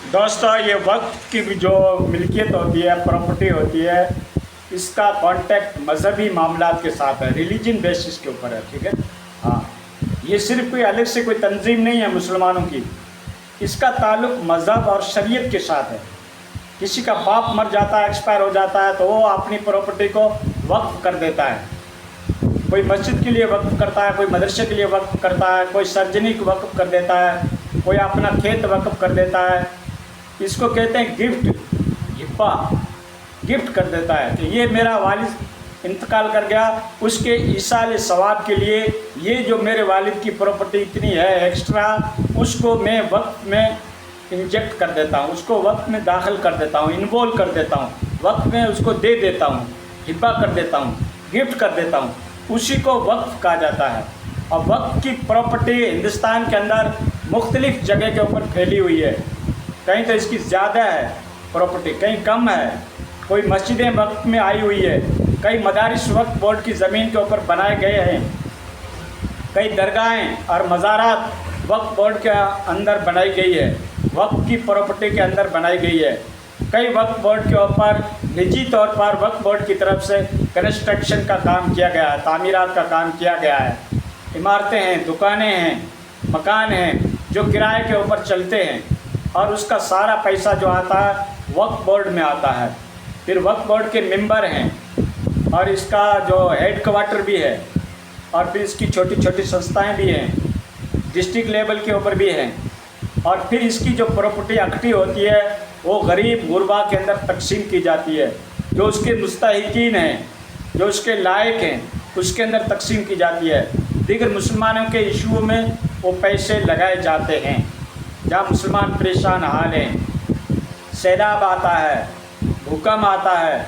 दोस्तों, ये वक्त की भी जो मिल्कियत होती है, प्रॉपर्टी होती है, इसका कांटेक्ट मजहबी मामलात के साथ है, रिलीजन बेसिस के ऊपर है। ठीक है। हाँ, ये सिर्फ कोई अलग से कोई तंजीम नहीं है मुसलमानों की। इसका ताल्लुक मज़हब और शरीयत के साथ है। किसी का बाप मर जाता है, एक्सपायर हो जाता है, तो वो अपनी प्रॉपर्टी को वक्फ कर देता है। कोई मस्जिद के लिए वक्फ करता है, कोई मदरसे के लिए वक्फ करता है, कोई सार्वजनिक वक्फ कर देता है, कोई अपना खेत वक्फ कर देता है। इसको कहते हैं गिफ्ट, हिब्बा, गिफ्ट कर देता है कि ये मेरा वालिद इंतकाल कर गया, उसके ईसाल सवाब के लिए ये जो मेरे वालिद की प्रॉपर्टी इतनी है एक्स्ट्रा, उसको मैं वक्त में इंजेक्ट कर देता हूँ, उसको वक्त में दाखिल कर देता हूँ, इन्वॉल्व कर देता हूँ, वक्त में उसको दे देता हूँ, हिब्बा कर देता हूँ, गिफ्ट कर देता हूँ। उसी को वक्फ कहा जाता है। और वक्त की प्रॉपर्टी हिंदुस्तान के अंदर मुख्तलिफ जगह के ऊपर फैली हुई है। कहीं तो इसकी ज़्यादा है प्रॉपर्टी, कहीं कम है। कोई मस्जिदें वक्त में आई हुई है, कई मदारिस वक्फ बोर्ड की ज़मीन के ऊपर बनाए गए हैं, कई दरगाहें और मज़ारात वक्फ बोर्ड के अंदर बनाई गई है, वक्फ की प्रॉपर्टी के अंदर बनाई गई है। कई वक्फ बोर्ड के ऊपर निजी तौर पर वक्फ बोर्ड की तरफ से कंस्ट्रक्शन का काम किया गया है, तामीरात का काम किया गया है। इमारतें हैं, दुकानें हैं, मकान हैं जो किराए के ऊपर चलते हैं, और उसका सारा पैसा जो आता है वक्फ बोर्ड में आता है। फिर वक्फ बोर्ड के मेंबर हैं, और इसका जो हेड क्वार्टर भी है, और फिर इसकी छोटी छोटी संस्थाएं भी हैं, डिस्ट्रिक्ट लेवल के ऊपर भी हैं। और फिर इसकी जो प्रॉपर्टी इकट्ठी होती है वो गरीब गुरबा के अंदर तकसीम की जाती है। जो उसके मुस्तहिकीन हैं, जो उसके लायक हैं, उसके अंदर तकसीम की जाती है। दीगर मुसलमानों के इशू में वो पैसे लगाए जाते हैं। जहाँ मुसलमान परेशान हाल हैं, सैलाब आता है, भूकंप आता है,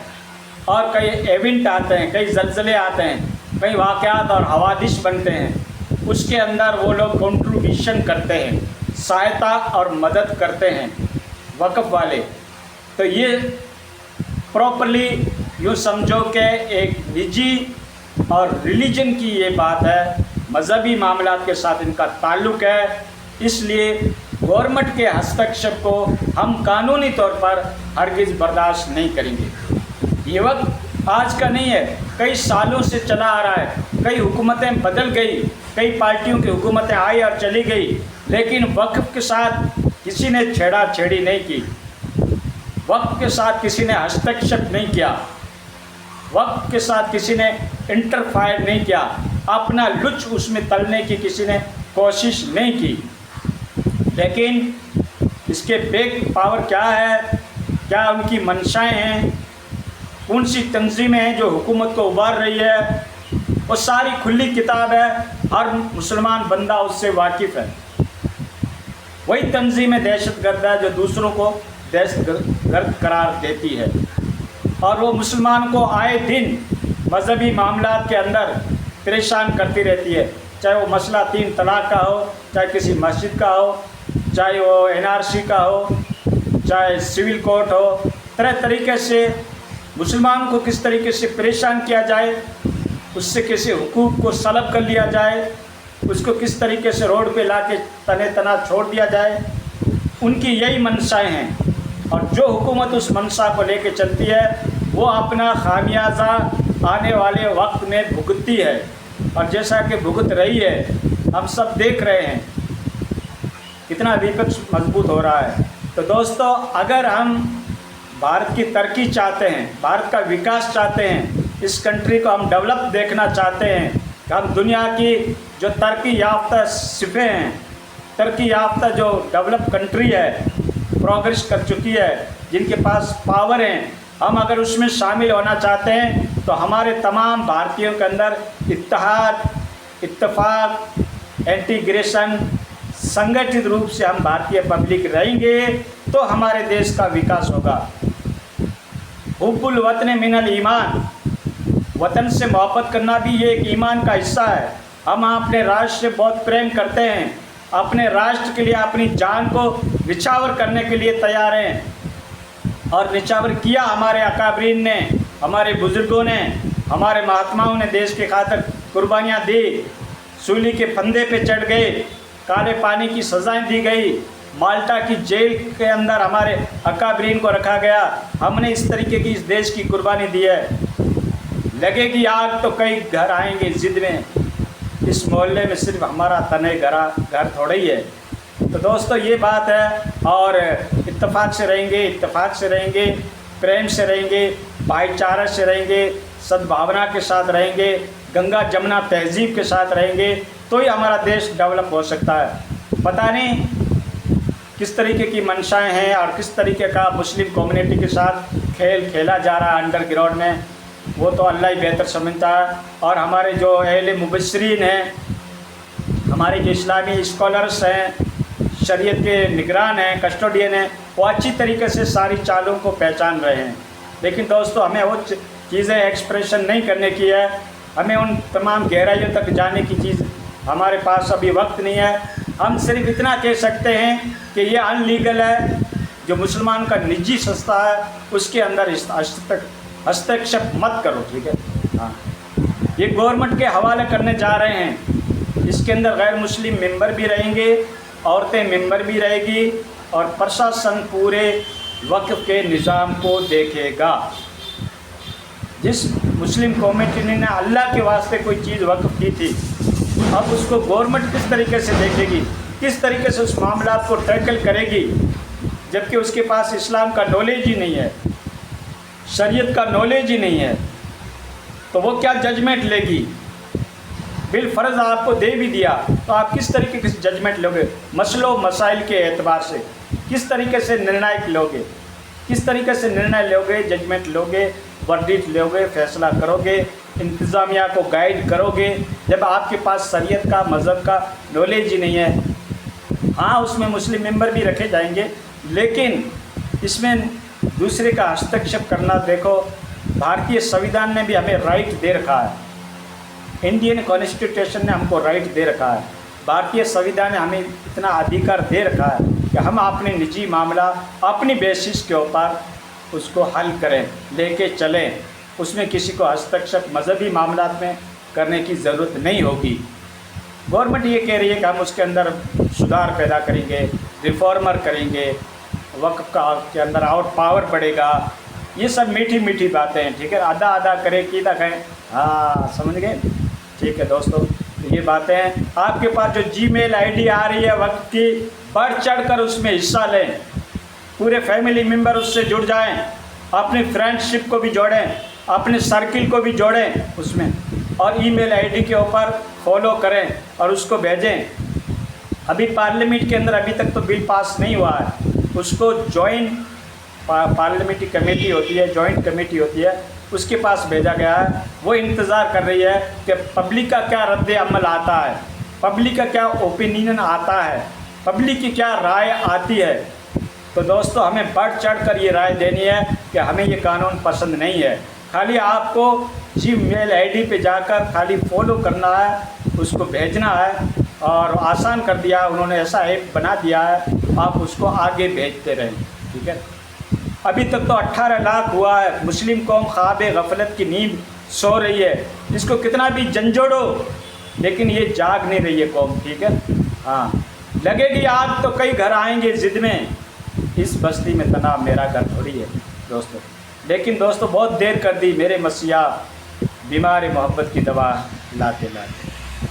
और कई इवेंट आते हैं, कई ज़लज़ले आते हैं, कई वाक़यात और हवादिस बनते हैं, उसके अंदर वो लोग कंट्रीब्यूशन करते हैं, सहायता और मदद करते हैं वक़्फ़ वाले। तो ये प्रॉपरली यूँ समझो कि एक निजी और रिलीजन की ये बात है, मज़हबी मामलात के साथ इनका ताल्लुक़ है। इसलिए गवर्नमेंट के हस्तक्षेप को हम कानूनी तौर पर हरगिज़ बर्दाश्त नहीं करेंगे। ये वक्त आज का नहीं है, कई सालों से चला आ रहा है। कई हुकूमतें बदल गई, कई पार्टियों की हुकूमतें आई और चली गई, लेकिन वक्फ के साथ किसी ने छेड़ी नहीं की, वक्फ के साथ किसी ने हस्तक्षेप नहीं किया, वक्फ के साथ किसी ने इंटरफायर नहीं किया, अपना लुच उसमें तलने की किसी ने कोशिश नहीं की। लेकिन इसके बैक पावर क्या है, क्या उनकी मंशाएं हैं, कौन सी तंजीमें हैं जो हुकूमत को उबार रही है, वो सारी खुली किताब है, हर मुसलमान बंदा उससे वाकिफ़ है। वही तंजीमें दहशतगर्द है जो दूसरों को दहशतगर्द करार देती है, और वो मुसलमान को आए दिन मजहबी मामलात के अंदर परेशान करती रहती है। चाहे वो मसला 3 तलाक का हो, चाहे किसी मस्जिद का हो, चाहे वो NRC का हो, चाहे सिविल कोर्ट हो, तरह तरीके से मुसलमान को किस तरीके से परेशान किया जाए, उससे किसी हुकूक को सलब कर लिया जाए, उसको किस तरीके से रोड पे लाके तने तना छोड़ दिया जाए, उनकी यही मंशाएं हैं। और जो हुकूमत उस मंशा को लेके चलती है वो अपना खामियाजा आने वाले वक्त में भुगतती है, और जैसा कि भुगत रही है, हम सब देख रहे हैं कितना विपक्ष मजबूत हो रहा है। तो दोस्तों, अगर हम भारत की तरक्की चाहते हैं, भारत का विकास चाहते हैं, इस कंट्री को हम डेवलप देखना चाहते हैं, कि हम दुनिया की जो तरक्की याफ्ता सिफे हैं, तरक्की याफ्ता जो डेवलप कंट्री है, प्रोग्रेस कर चुकी है, जिनके पास पावर हैं, हम अगर उसमें शामिल होना चाहते हैं तो हमारे तमाम भारतीयों के अंदर इत्तेहाद, इत्तेफाक, इंटीग्रेशन, संगठित रूप से हम भारतीय पब्लिक रहेंगे तो हमारे देश का विकास होगा। हुब्बुल वतन मिनल ईमान, वतन से मोहब्बत करना भी ये एक ईमान का हिस्सा है। हम अपने राष्ट्र से बहुत प्रेम करते हैं, अपने राष्ट्र के लिए अपनी जान को निछावर करने के लिए तैयार हैं, और निछावर किया हमारे अकाबरीन ने, हमारे बुज़ुर्गों ने, हमारे महात्माओं ने देश के खातिर कुर्बानियाँ दी, सूली के फंदे पे चढ़ गए, काले पानी की सज़ाएं दी गई, माल्टा की जेल के अंदर हमारे अकाबरीन को रखा गया। हमने इस तरीके की इस देश की कुर्बानी दी है। लगेगी आग तो कई घर आएंगे जिद में, इस मोहल्ले में सिर्फ हमारा तने घर थोड़ा ही है। तो दोस्तों ये बात है, और इत्तेफाक से रहेंगे, प्रेम से रहेंगे, भाईचारा से रहेंगे, सद्भावना के साथ रहेंगे, गंगा जमुना तहजीब के साथ रहेंगे, तो ही हमारा देश डेवलप हो सकता है। पता नहीं किस तरीके की मंशाएं हैं और किस तरीके का मुस्लिम कम्युनिटी के साथ खेल खेला जा रहा है अंडरग्राउंड में, वो तो अल्लाह ही बेहतर समझता है। और हमारे जो अहले मुबस्सिरीन हैं, हमारे जो इस्लामी स्कॉलर्स हैं, शरीयत के निगरान हैं, कस्टोडियन हैं, वो अच्छी तरीके से सारी चालों को पहचान रहे हैं। लेकिन दोस्तों हमें वो चीज़ें एक्सप्रेशन नहीं करने की है, हमें उन तमाम गहराइयों तक जाने की चीज़ हमारे पास अभी वक्त नहीं है। हम सिर्फ इतना कह सकते हैं कि ये अनलीगल है, जो मुसलमान का निजी संस्था है उसके अंदर हस्तक्षेप मत करो, ठीक है। हाँ, ये गवर्नमेंट के हवाले करने जा रहे हैं, इसके अंदर गैर मुस्लिम मेंबर भी रहेंगे, औरतें मेंबर भी रहेगी, और प्रशासन पूरे वक्फ के निज़ाम को देखेगा। जिस मुस्लिम कम्युनिटी ने अल्लाह के वास्ते कोई चीज़ वक्फ की थी, अब उसको गवर्नमेंट किस तरीके से देखेगी, किस तरीके से उस मामला को टैकल करेगी, जबकि उसके पास इस्लाम का नॉलेज ही नहीं है, शरीयत का नॉलेज ही नहीं है, तो वो क्या जजमेंट लेगी। बिल फ़र्ज़ आपको दे भी दिया तो आप किस तरीके से जजमेंट लोगे, मसलों मसाइल के एतबार से किस तरीके से निर्णय लोगे, किस तरीके से निर्णय लोगे, जजमेंट लोगे, वर्डिक्ट लोगे, फैसला करोगे, इंतज़ामिया को गाइड करोगे, जब आपके पास शरीयत का मज़हब का नॉलेज ही नहीं है। हाँ, उसमें मुस्लिम मेंबर भी रखे जाएंगे, लेकिन इसमें दूसरे का हस्तक्षेप करना, देखो भारतीय संविधान ने भी हमें राइट दे रखा है, इंडियन कॉन्स्टिट्यूशन ने हमको राइट दे रखा है, भारतीय संविधान ने हमें इतना अधिकार दे रखा है कि हम अपने निजी मामला अपनी बेसिस के ऊपर उसको हल करें, लेके चलें, उसमें किसी को हस्तक्षेप मजहबी मामला में करने की ज़रूरत नहीं होगी। गवर्नमेंट ये कह रही है कि हम उसके अंदर सुधार पैदा करेंगे, रिफॉर्मर करेंगे, वक्फ का के अंदर आउट पावर बढ़ेगा, ये सब मीठी मीठी बातें हैं, ठीक है। आधा आधा करें कि कहें, हाँ समझ गए, ठीक है दोस्तों। तो ये बातें हैं, आपके पास जो जीमेल आईडी आ रही है वक्त की, बढ़ चढ़ कर उसमें हिस्सा लें, पूरे फैमिली मेम्बर उससे जुड़ जाएं, अपनी फ्रेंडशिप को भी जोड़ें, अपने सर्किल को भी जोड़ें उसमें, और ईमेल आईडी के ऊपर फॉलो करें और उसको भेजें। अभी पार्लियामेंट के अंदर अभी तक तो बिल पास नहीं हुआ है, उसको जॉइंट पार्लियामेंट्री कमेटी होती है, जॉइंट कमेटी होती है, उसके पास भेजा गया है। वो इंतज़ार कर रही है कि पब्लिक का क्या रद्द अमल आता है, पब्लिक का क्या ओपिनियन आता है, पब्लिक की क्या राय आती है। तो दोस्तों हमें बढ़ चढ़ कर ये राय देनी है कि हमें ये कानून पसंद नहीं है। खाली आपको जीमेल आईडी पे जाकर खाली फॉलो करना है, उसको भेजना है, और आसान कर दिया उन्होंने, ऐसा ऐप बना दिया है, आप उसको आगे भेजते रहें, ठीक है। अभी तक तो 18 लाख हुआ है, मुस्लिम कौम ख्वाब गफलत की नींद सो रही है, इसको कितना भी झंझोड़ो लेकिन ये जाग नहीं रही है कौम, ठीक है। हाँ, लगेगी आग तो कई घर आएंगे जिद में, इस बस्ती में तना मेरा घर थोड़ी है दोस्तों। लेकिन दोस्तों बहुत देर कर दी, मेरे मसीहा बीमार मोहब्बत की दवा लाते लाते।